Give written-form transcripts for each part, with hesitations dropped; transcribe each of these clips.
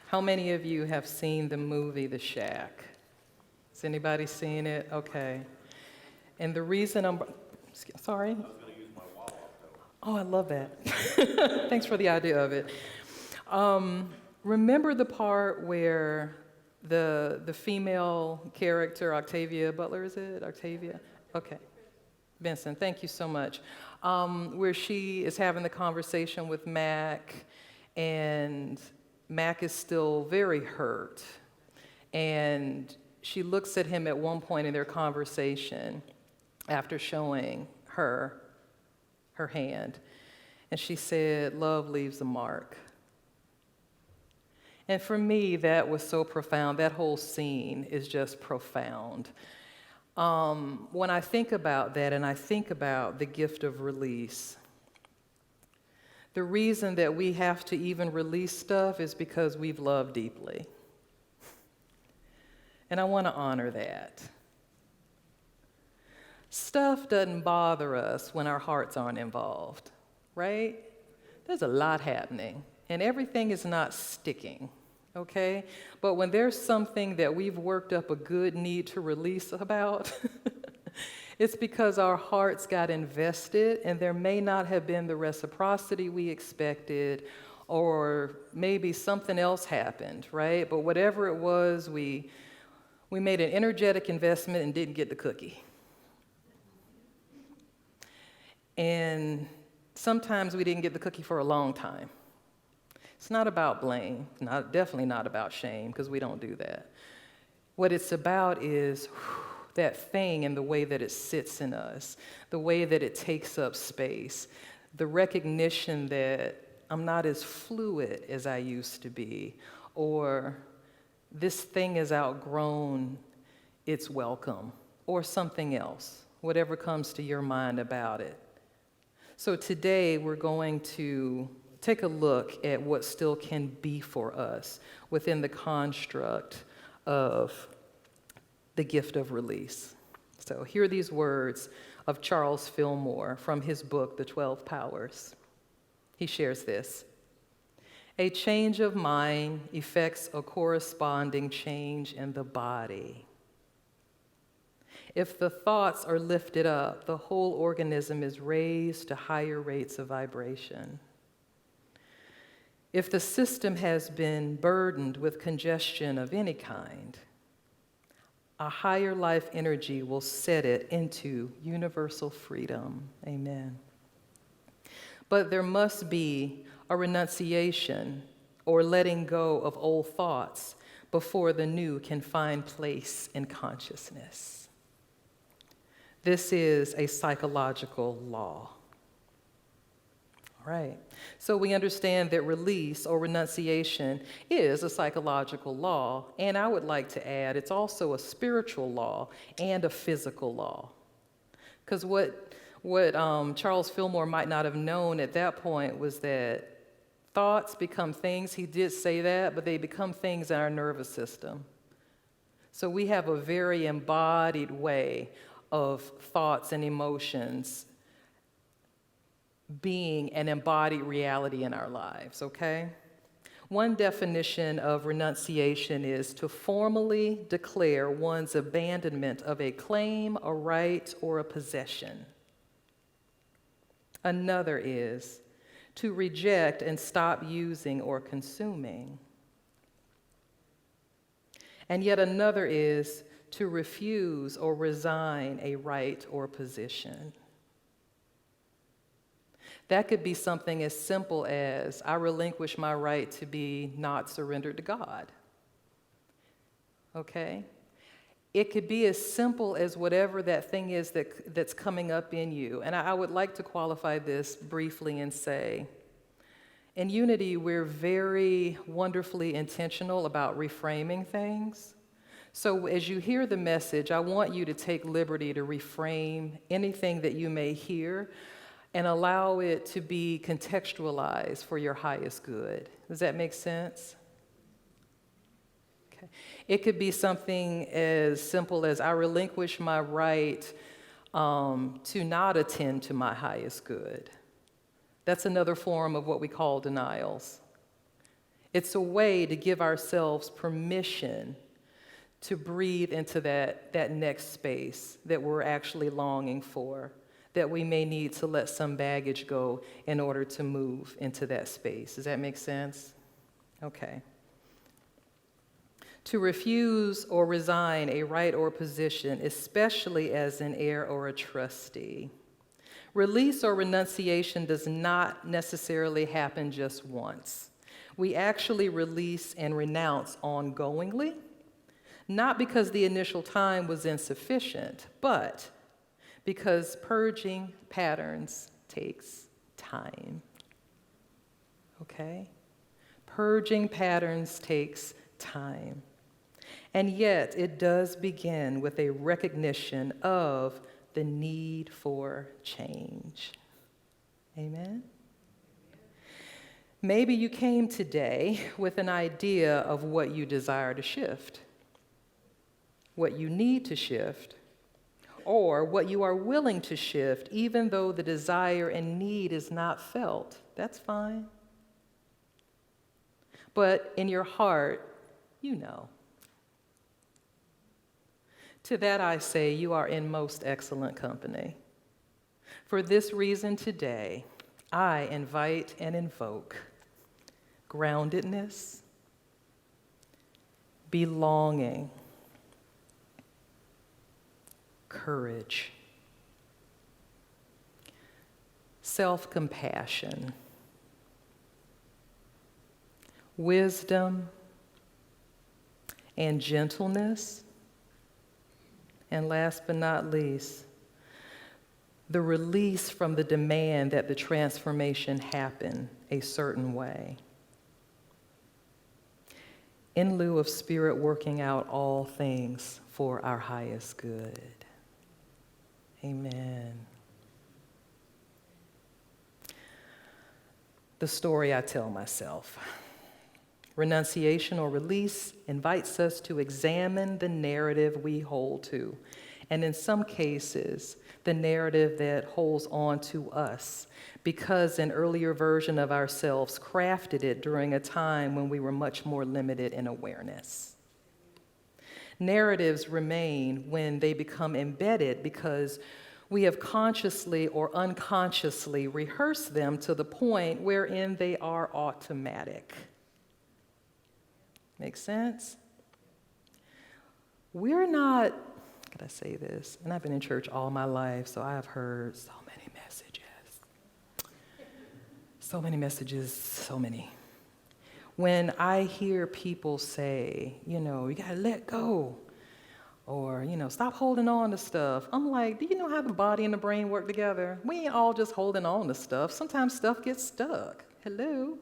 How many of you have seen the movie The Shack? Has anybody seen it? Okay. And the reason sorry? Oh, I love that. Thanks for the idea of it. Remember the part where the female character, Octavia Butler, is it? Octavia? Okay. Benson, thank you so much. Where she is having the conversation with Mac, and Mac is still very hurt. And she looks at him at one point in their conversation after showing her hand. And she said, "Love leaves a mark." And for me, that was so profound. That whole scene is just profound. When I think about that and I think about the gift of release, the reason that we have to even release stuff is because we've loved deeply. And I want to honor that. Stuff doesn't bother us when our hearts aren't involved, right? There's a lot happening, and everything is not sticking, okay? But when there's something that we've worked up a good need to release about, it's because our hearts got invested, and there may not have been the reciprocity we expected, or maybe something else happened, right? But whatever it was, we made an energetic investment and didn't get the cookie. And sometimes we didn't get the cookie for a long time. It's not about blame, definitely not about shame, because we don't do that. What it's about is that thing and the way that it sits in us, the way that it takes up space, the recognition that I'm not as fluid as I used to be, or this thing has outgrown its welcome, or something else, whatever comes to your mind about it. So today we're going to take a look at what still can be for us within the construct of the gift of release. So hear these words of Charles Fillmore from his book, The 12 Powers. He shares this: "A change of mind effects a corresponding change in the body. If the thoughts are lifted up, the whole organism is raised to higher rates of vibration. If the system has been burdened with congestion of any kind, a higher life energy will set it into universal freedom." Amen. But there must be a renunciation or letting go of old thoughts before the new can find place in consciousness. This is a psychological law. All right. So we understand that release or renunciation is a psychological law, and I would like to add it's also a spiritual law and a physical law. Because what Charles Fillmore might not have known at that point was that thoughts become things. He did say that, but they become things in our nervous system. So we have a very embodied way of thoughts and emotions being an embodied reality in our lives, okay? One definition of renunciation is to formally declare one's abandonment of a claim, a right, or a possession. Another is to reject and stop using or consuming. And yet another is to refuse or resign a right or position. That could be something as simple as I relinquish my right to be not surrendered to God. Okay? It could be as simple as whatever that thing is that's coming up in you. And I would like to qualify this briefly and say, in Unity, we're very wonderfully intentional about reframing things. So as you hear the message, I want you to take liberty to reframe anything that you may hear and allow it to be contextualized for your highest good. Does that make sense? Okay. It could be something as simple as I relinquish my right to not attend to my highest good. That's another form of what we call denials. It's a way to give ourselves permission to breathe into that next space that we're actually longing for, that we may need to let some baggage go in order to move into that space. Does that make sense? Okay. To refuse or resign a right or position, especially as an heir or a trustee. Release or renunciation does not necessarily happen just once. We actually release and renounce ongoingly, not because the initial time was insufficient, but because purging patterns takes time. Okay? Purging patterns takes time. And yet, it does begin with a recognition of the need for change. Amen? Maybe you came today with an idea of what you desire to shift, what you need to shift, or what you are willing to shift, even though the desire and need is not felt. That's fine. But in your heart, you know. To that I say, you are in most excellent company. For this reason today, I invite and invoke groundedness, belonging, courage, self-compassion, wisdom, and gentleness, and last but not least, the release from the demand that the transformation happen a certain way, in lieu of Spirit working out all things for our highest good. Amen. The story I tell myself. Renunciation or release invites us to examine the narrative we hold to, and in some cases, the narrative that holds on to us, because an earlier version of ourselves crafted it during a time when we were much more limited in awareness. Narratives remain when they become embedded because we have consciously or unconsciously rehearsed them to the point wherein they are automatic. Make sense? We're not, could I say this? And I've been in church all my life, so I've heard so many messages. So many messages, so many. When I hear people say, you gotta let go, or, stop holding on to stuff, I'm like, do you know how the body and the brain work together? We ain't all just holding on to stuff. Sometimes stuff gets stuck. Hello?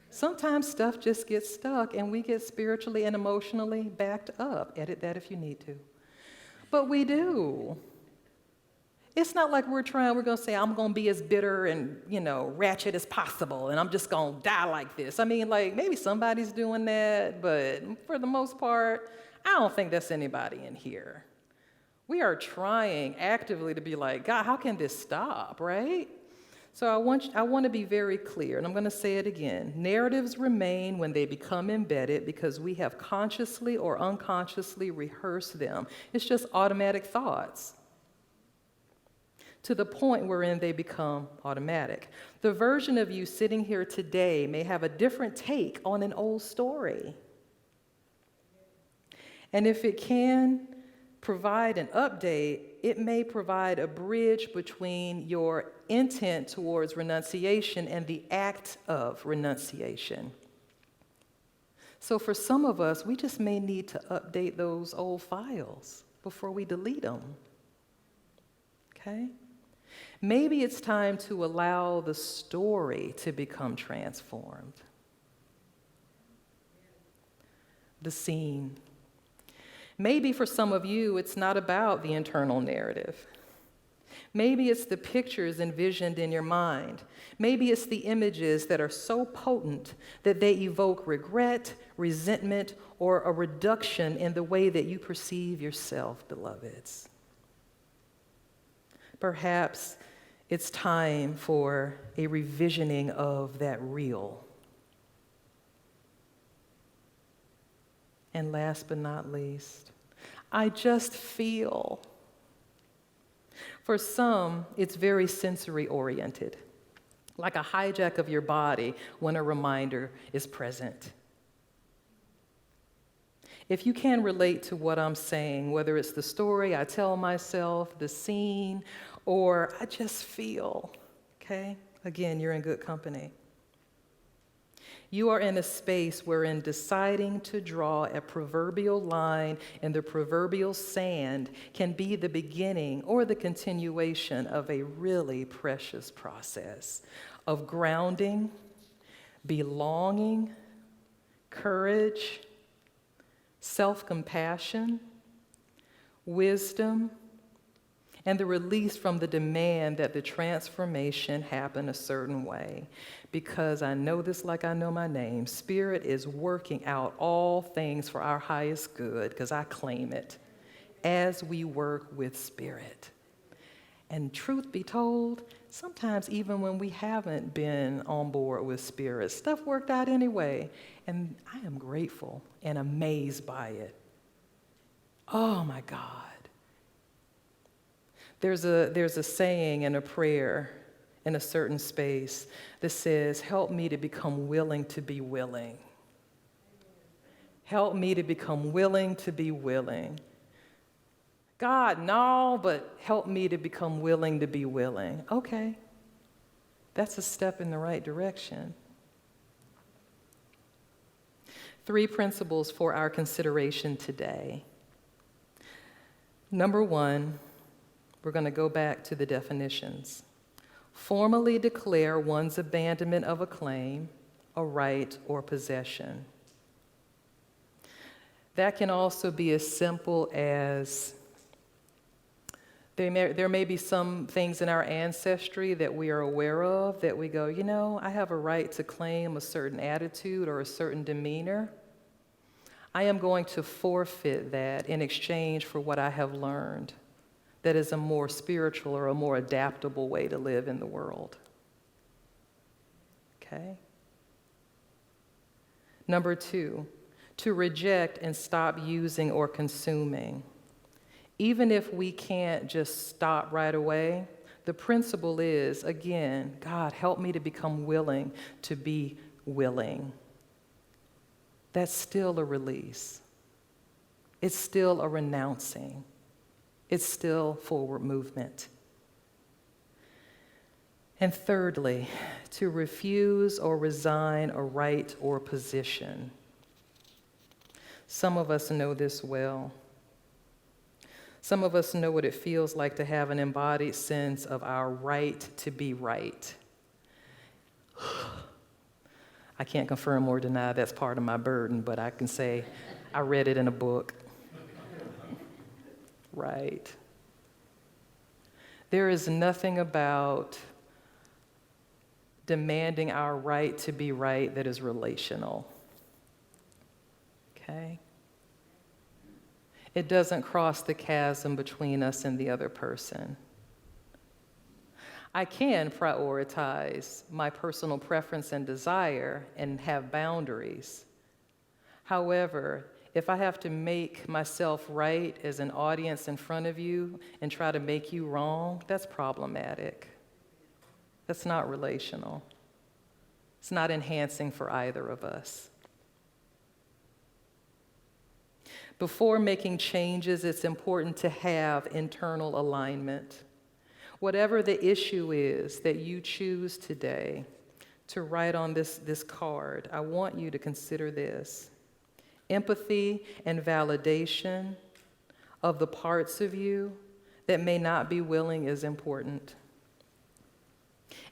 Sometimes stuff just gets stuck and we get spiritually and emotionally backed up. Edit that if you need to. But we do. It's not like we're going to say, I'm going to be as bitter and, ratchet as possible, and I'm just going to die like this. I mean, maybe somebody's doing that, but for the most part, I don't think that's anybody in here. We are trying actively to be like, God, how can this stop, right? So I want to be very clear, and I'm going to say it again. Narratives remain when they become embedded because we have consciously or unconsciously rehearsed them. It's just automatic thoughts to the point wherein they become automatic. The version of you sitting here today may have a different take on an old story. And if it can provide an update, it may provide a bridge between your intent towards renunciation and the act of renunciation. So for some of us, we just may need to update those old files before we delete them. Okay? Maybe it's time to allow the story to become transformed. The scene. Maybe for some of you, it's not about the internal narrative. Maybe it's the pictures envisioned in your mind. Maybe it's the images that are so potent that they evoke regret, resentment, or a reduction in the way that you perceive yourself, beloveds. Perhaps it's time for a revisioning of that reel. And last but not least, I just feel. For some, it's very sensory oriented, like a hijack of your body when a reminder is present. If you can relate to what I'm saying, whether it's the story I tell myself, the scene, or I just feel, okay? Again, you're in good company. You are in a space wherein deciding to draw a proverbial line in the proverbial sand can be the beginning or the continuation of a really precious process of grounding, belonging, courage, self-compassion, wisdom, and the release from the demand that the transformation happen a certain way. Because I know this like I know my name, Spirit is working out all things for our highest good, because I claim it, as we work with Spirit. And truth be told, sometimes even when we haven't been on board with Spirit, stuff worked out anyway. And I am grateful and amazed by it. Oh my God. There's a saying and a prayer in a certain space that says, help me to become willing to be willing. Help me to become willing to be willing. God, no, but help me to become willing to be willing. Okay, that's a step in the right direction. 3 principles for our consideration today. Number 1, we're going to go back to the definitions. Formally declare one's abandonment of a claim, a right, or possession. That can also be as simple as there may be some things in our ancestry that we are aware of that we go, you know, I have a right to claim a certain attitude or a certain demeanor. I am going to forfeit that in exchange for what I have learned that is a more spiritual or a more adaptable way to live in the world. Okay? Number 2, to reject and stop using or consuming. Even if we can't just stop right away, the principle is, again, God, help me to become willing to be willing. That's still a release. It's still a renouncing. It's still forward movement. And thirdly, to refuse or resign a right or position. Some of us know this well. Some of us know what it feels like to have an embodied sense of our right to be right. I can't confirm or deny that's part of my burden, but I can say I read it in a book. Right. There is nothing about demanding our right to be right that is relational. Okay? It doesn't cross the chasm between us and the other person. I can prioritize my personal preference and desire and have boundaries. However, if I have to make myself right as an audience in front of you and try to make you wrong, that's problematic. That's not relational. It's not enhancing for either of us. Before making changes, it's important to have internal alignment. Whatever the issue is that you choose today to write on this card, I want you to consider this. Empathy and validation of the parts of you that may not be willing is important.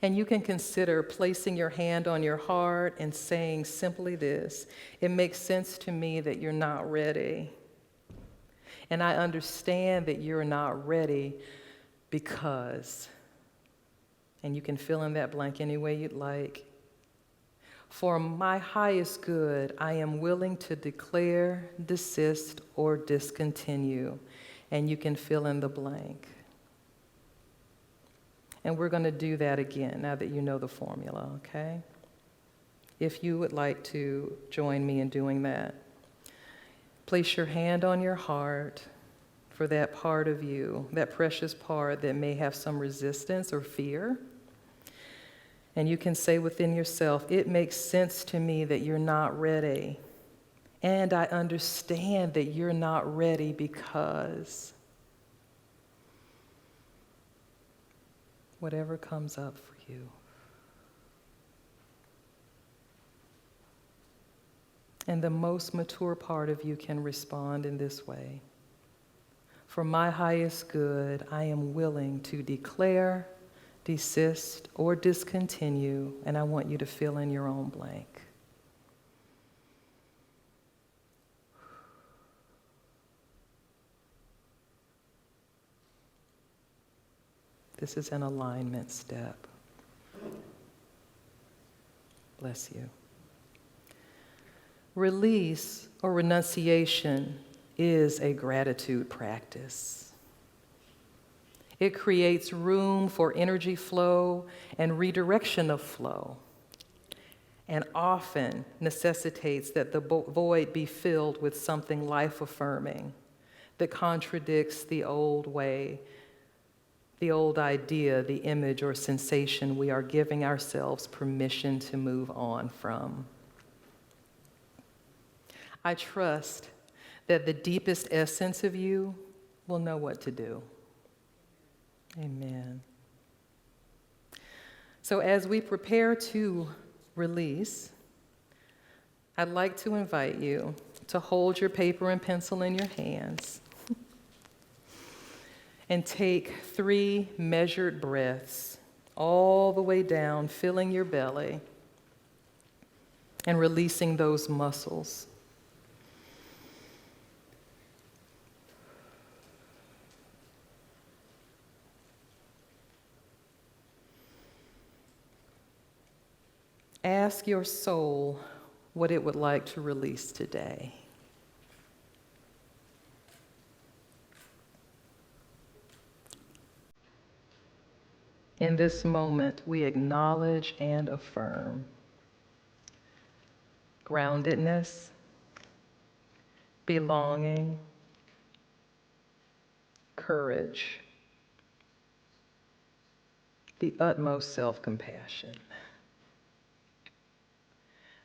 And you can consider placing your hand on your heart and saying simply this: it makes sense to me that you're not ready. And I understand that you're not ready because, and you can fill in that blank any way you'd like. For my highest good, I am willing to declare, desist, or discontinue. And you can fill in the blank. And we're going to do that again now that you know the formula, okay? If you would like to join me in doing that. Place your hand on your heart for that part of you, that precious part that may have some resistance or fear. And you can say within yourself, it makes sense to me that you're not ready. And I understand that you're not ready because whatever comes up for you. And the most mature part of you can respond in this way. For my highest good, I am willing to declare, desist, or discontinue, and I want you to fill in your own blank. This is an alignment step. Bless you. Release or renunciation is a gratitude practice. It creates room for energy flow and redirection of flow, and often necessitates that the void be filled with something life-affirming that contradicts the old way, the old idea, the image or sensation we are giving ourselves permission to move on from. I trust that the deepest essence of you will know what to do. Amen. So as we prepare to release, I'd like to invite you to hold your paper and pencil in your hands and take 3 measured breaths all the way down, filling your belly and releasing those muscles. Ask your soul what it would like to release today. In this moment, we acknowledge and affirm groundedness, belonging, courage, the utmost self-compassion,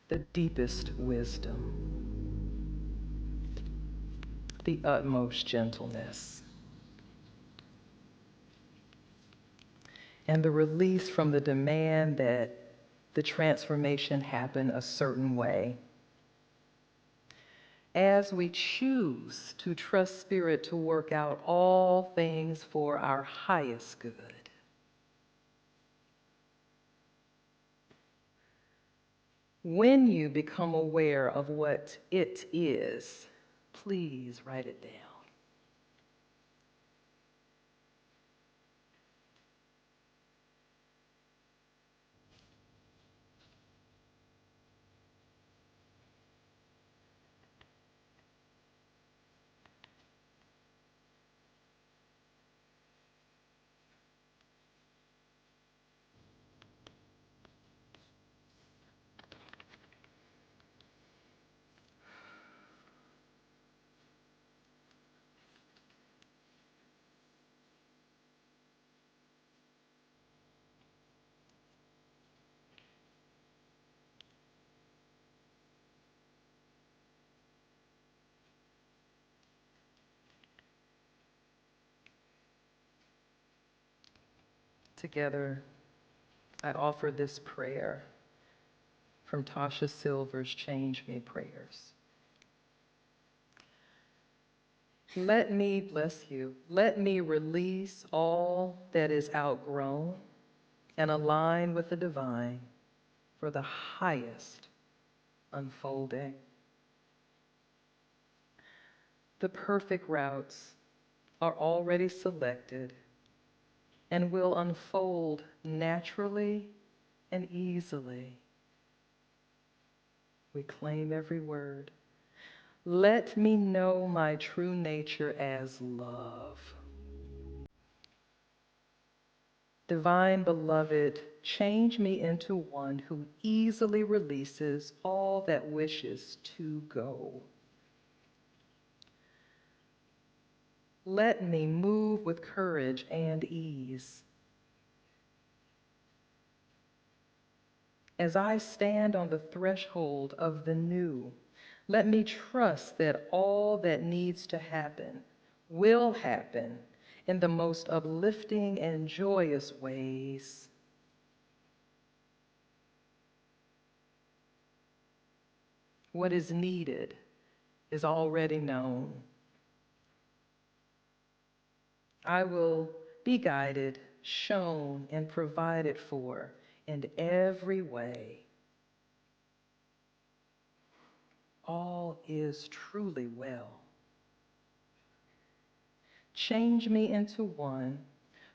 the deepest wisdom, the utmost gentleness, and the release from the demand that the transformation happen a certain way. As we choose to trust Spirit to work out all things for our highest good. When you become aware of what it is, please write it down. Together, I offer this prayer from Tasha Silver's Change Me prayers. Let me, bless you, let me release all that is outgrown and align with the divine for the highest unfolding. The perfect routes are already selected and will unfold naturally and easily. We claim every word. Let me know my true nature as love. Divine Beloved, change me into one who easily releases all that wishes to go. Let me move with courage and ease. As I stand on the threshold of the new, let me trust that all that needs to happen will happen in the most uplifting and joyous ways. What is needed is already known. I will be guided, shown, and provided for in every way. All is truly well. Change me into one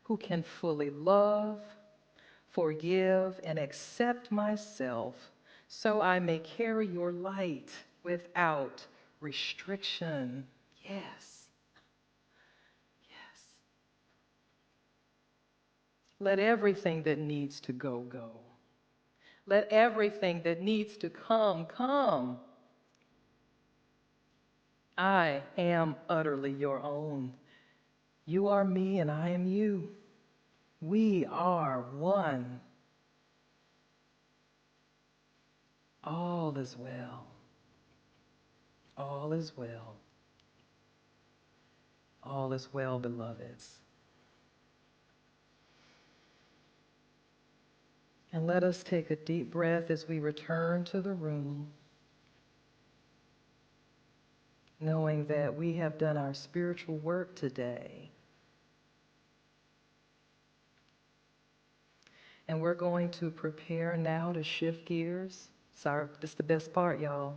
who can fully love, forgive, and accept myself so I may carry your light without restriction. Yes, yes. Let everything that needs to go, go. Let everything that needs to come, come. I am utterly your own. You are me and I am you. We are one. All is well. All is well. All is well, beloveds. And let us take a deep breath as we return to the room, knowing that we have done our spiritual work today. And we're going to prepare now to shift gears. Sorry, this is the best part, y'all.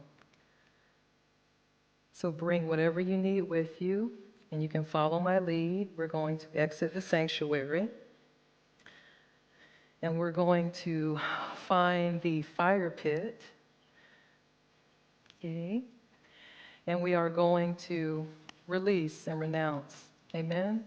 So bring whatever you need with you, and you can follow my lead. We're going to exit the sanctuary, and we're going to find the fire pit. Okay? And we are going to release and renounce. Amen?